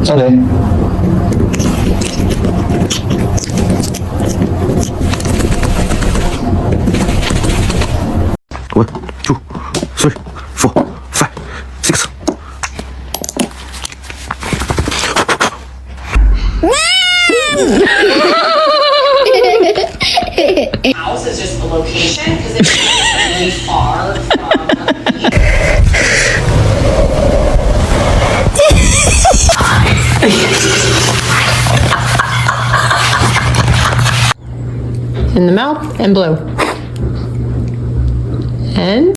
Okay. 1, 2, 3, 4, 5, 6. House is just the location because it's really far from In the mouth and blow. And